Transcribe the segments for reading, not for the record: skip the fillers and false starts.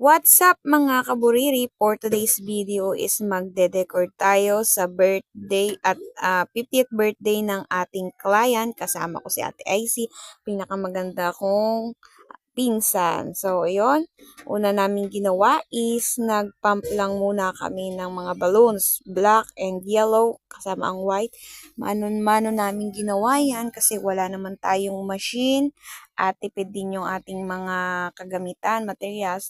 What's up mga kaburiri? For today's video is magde-decor tayo sa birthday at 50th birthday ng ating client. Kasama ko si Ate Icy, pinakamaganda kong pinsan. So, ayun. Una namin ginawa is nag-pump lang muna kami ng mga balloons. Black and yellow kasama ang white. Mano-mano namin ginawa yan kasi wala naman tayong machine at tipid din yung ating mga kagamitan, materials.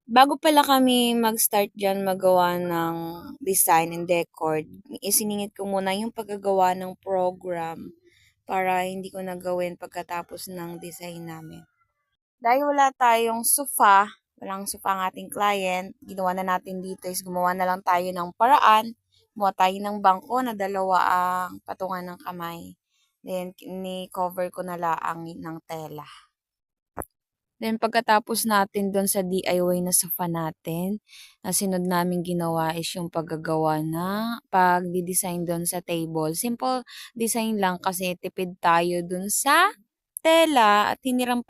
Bago pala kami mag-start dyan magawa ng design and decor, isiningit ko muna yung paggagawa ng program para hindi ko nagawin pagkatapos ng design namin. Dahil wala tayong sofa, walang sofa ang ating client, ginawa na natin dito is gumawa na lang tayo ng paraan. Gumawa tayo ng bangko na dalawa ang patungan ng kamay. Then, ni-cover ko na lang ng tela. Then, pagkatapos natin doon sa DIY na sofa natin, sunod namin ginawa is yung paggagawa na pag-design doon sa table. Simple design lang kasi tipid tayo doon sa tela at hiniram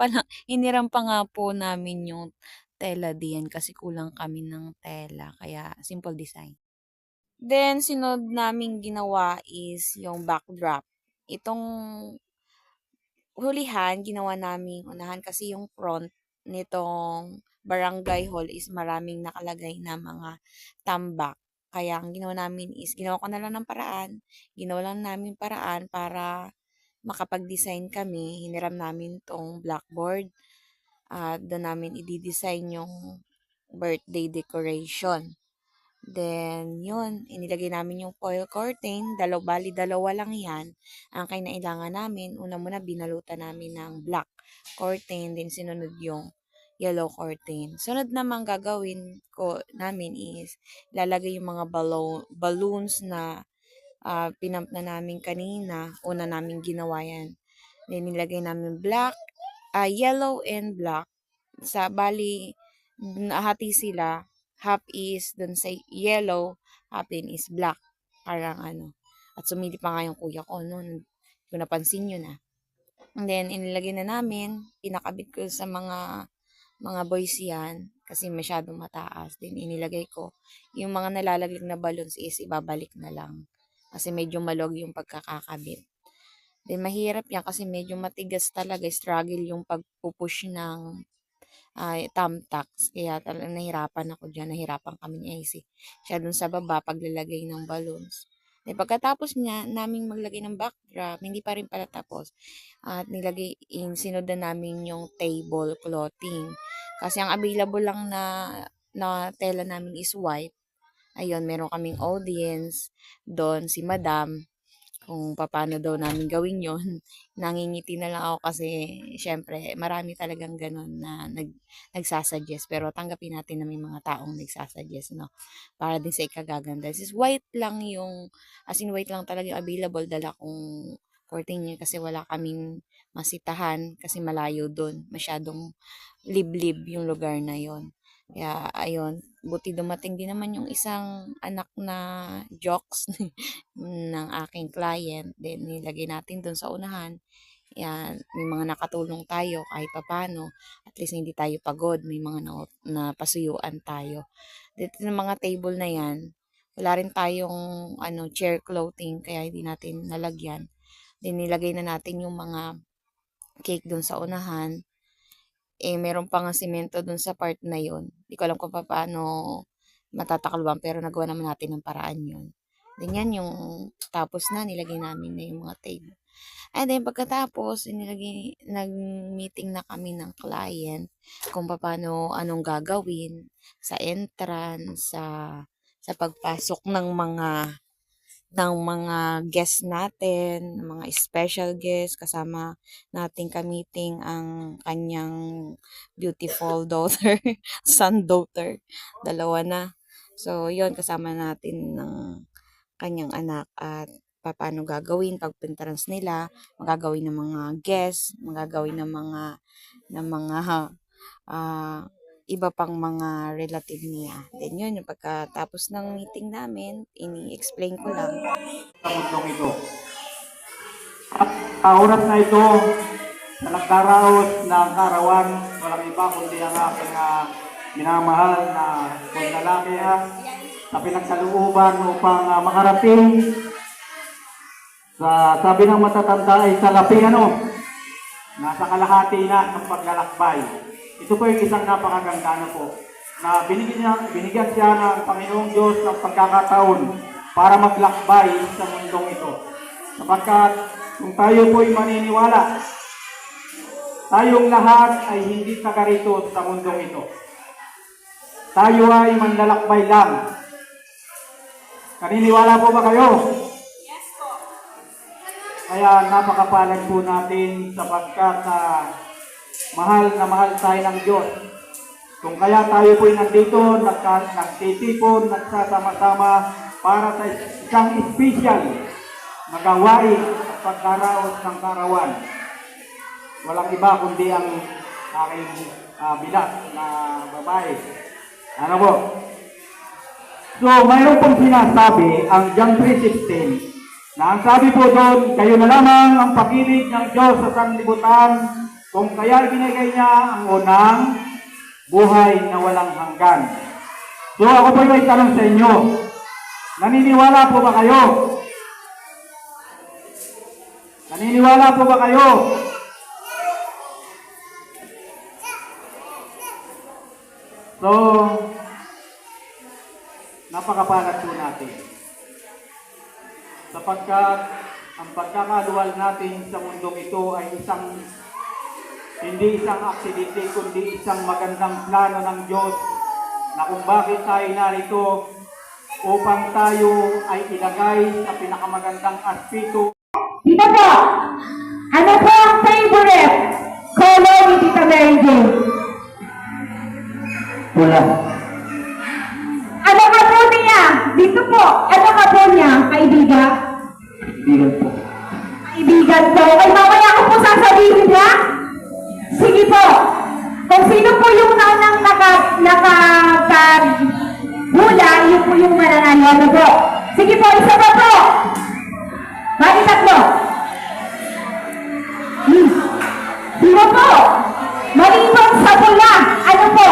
pa nga po namin yung tela diyan kasi kulang kami ng tela. Kaya, simple design. Then, sunod namin ginawa is yung backdrop. Itong hulihan, ginawa naming unahan kasi yung front nitong barangay hall is maraming nakalagay na mga tambak. Kaya ang ginawa namin is, ginawa ko na lang ng paraan. Ginawa lang namin paraan para makapag-design kami. Hiniram namin tong blackboard. At doon namin i-design yung birthday decoration. Then, yun, inilagay namin yung foil curtain. Bali, dalawa lang yan. Ang kinailangan namin, una muna binalutan namin ng black curtain. Then, sinunod yung yellow curtain. Sunod naman gagawin ko namin is, lalagay yung mga balloons na pinamp na namin kanina. Una namin ginawa yan. Then, nilagay namin yellow and black. Bali, nahati sila. Half is dun sa yellow, half din is black. Parang At sumili pa nga yung kuya ko noon. Kung napansin nyo na. And then, inilagay na namin. Pinakabit ko sa mga boys yan. Kasi masyadong mataas. Then, inilagay ko. Yung mga nalalaglag na balloons is ibabalik na lang. Kasi medyo malog yung pagkakakabit. Then, mahirap yan kasi medyo matigas talaga. Struggle yung pagpupush ng thumbtacks. Kaya talagang nahirapan ako dyan. Nahirapan kami ni AC. Siya dun sa baba, paglalagay ng balloons. Then, pagkatapos niya, naming maglagay ng backdrop, hindi pa rin pala tapos. At sinundan namin yung table clothing. Kasi ang available lang na tela namin is white. Ayun, meron kaming audience. Doon si Madam kung paano daw namin gawin yon. Nangingiti na lang ako kasi syempre marami talagang ganun na nagsasuggest. Pero tanggapin natin na may mga taong nagsasuggest, no? Para din sa ikagaganda. This is white lang as in white lang talaga yung available. Dala kong 14 niya kasi wala kaming masitahan kasi malayo doon. Masyadong liblib yung lugar na yon. Kaya, ayun, buti dumating din naman yung isang anak na jokes ng aking client. Then, nilagay natin dun sa unahan. Yan, may mga nakatulong tayo kahit papano. At least hindi tayo pagod. May mga napasuyuan tayo. Dito ng mga table na yan, wala rin tayong chair clothing kaya hindi natin nalagyan. Then, nilagay na natin yung mga cake dun sa unahan. Meron pa nga semento dun sa part na yon. Hindi ko alam kung paano matatakluban pero nagawa naman natin ng paraan yun. Then yan yung tapos na, nilagay namin na yung mga table. And then pagkatapos, nag-meeting na kami ng client kung paano, anong gagawin sa entrance, sa pagpasok ng mga guests natin, mga special guests, kasama nating ka-meeting ang kanyang beautiful daughter, son-daughter, dalawa na. So, yon kasama natin ng kanyang anak at paano gagawin pagpuntarans nila, magagawin ng mga guests, magagawin ng mga iba pang mga relative niya. Then yun, yung pagkatapos ng meeting namin, ini-explain ko lang. Sa mundong ito. At oras na ito, sa nagdaraos ng karawan, walang iba kundi ang aking minamahal na kung lalaki sa pinagkalooban upang makarating sa sabi ng matatanda ay sa laping nasa kalahati na ng paglalakbay. Ito po yung isang napakaganda po na binigyan siya ng Panginoong Diyos ng pagkakataon para maglakbay sa mundong ito. Sapagkat kung tayo po'y maniniwala, tayong lahat ay hindi taga-rito sa mundong ito. Tayo ay manlalakbay lang. Naniniwala po ba kayo? Kaya napakapalad po natin sapagkat mahal na mahal tayo ng Diyos. Kung kaya tayo po'y nandito, nagtitipon, nagsasama-sama para sa isang espesyal na gawain at pagdaraos ng karawan. Walang iba kundi ang aking bilat na babae. Ano po? So, mayroon pong sinasabi ang John 3:16 na ang sabi po doon, kayo na lamang ang pag-ibig ng Diyos sa sanlibutan kung kaya binigay niya ang unang buhay na walang hanggan. So ako po may tanong sa inyo, naniniwala po ba kayo? Naniniwala po ba kayo? So, napakapalad po natin. Sapagkat ang pagkakaluwal natin sa mundong ito ay hindi isang aksidente, kundi isang magandang plano ng Diyos na kung bakit tayo narito upang tayo ay ilagay sa pinakamagandang aspeto. Tita po, ano po ang favorite color ni Tita Mary Jane? Wala. Ano ka po niya? Dito po, ano ka po niya? Kaibigan? Kaibigan po. Kaibigan po. Ay mamaya ko po sasabihin niya? Sige po. Kung sino po yung naunang nakapag-hula, yun po yung mananalo. Ano po? Sige po, isa pa po. Bali tatlo. Sino po? Maliban sa pula. Ano po?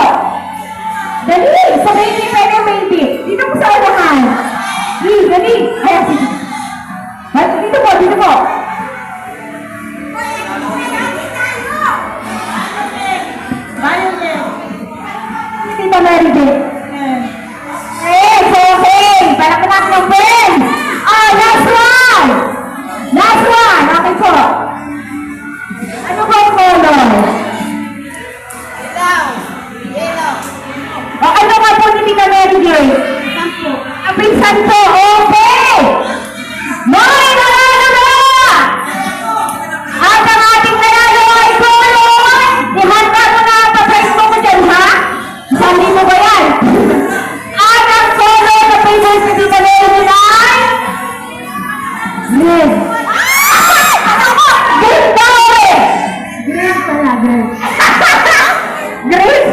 Dali! Sa baby, pero baby. Dito po sa unahan. Dali, dali. Ayan, sige. Dito po, dito po. Tita Mary Jane. Okay. Palakpak ng pen. Last one. Last one. Okay po. Ano ba ang color? O ano nga po ni Tita Mary Jane? Ang pinsan po. Okay. May nanalo na! At ang ating nanalo ay color. Ihanda mo na ang pa-Facebook mo dyan, ha? Sabi mo ba yan? At ang color na favorite ni Tita Mary Jane ay green. Ano ko? Green daw eh! Green pala, green. Green?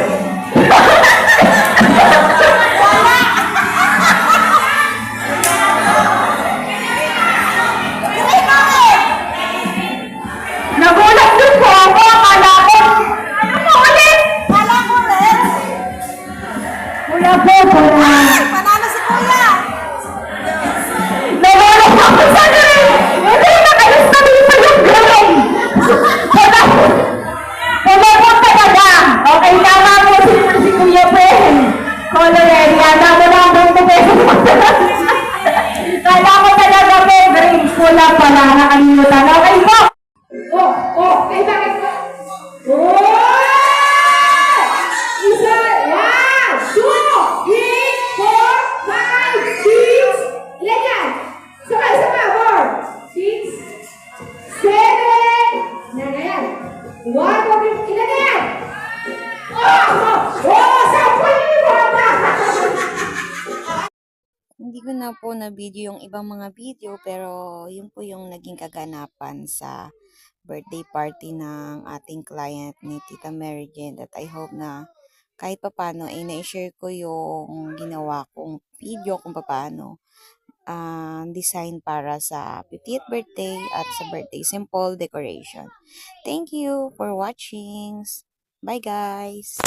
Nagulat din po ako. Akala ko, ano po ulit? Akala ko rin. Wala po, wala. Panalo si Kuya! Nagulat ako sa green. Hindi na kayo sabihin yung green. Wala po talaga. Okay, tama po si Kuya Pen. Color area. Tama na ang 20 pesos. Kala ko talaga po green. Wala pala. Nakalimutan. Okay po. Bakit po? Isa, 1, 2, 3, 4, 5, 6. Ilan yan? Isa pa, 4, 6, 7. Yan. 1, 2, 3, ilan na yan? Sampo yun yung mga. Hindi ko na po na video yung ibang mga video pero yun po yung naging kaganapan sa birthday party ng ating client ni Tita Mary Jane, that I hope na kahit papano ay na-share ko yung ginawa kong video kung paano design para sa 50th birthday at sa birthday simple decoration. Thank you for watching. Bye guys!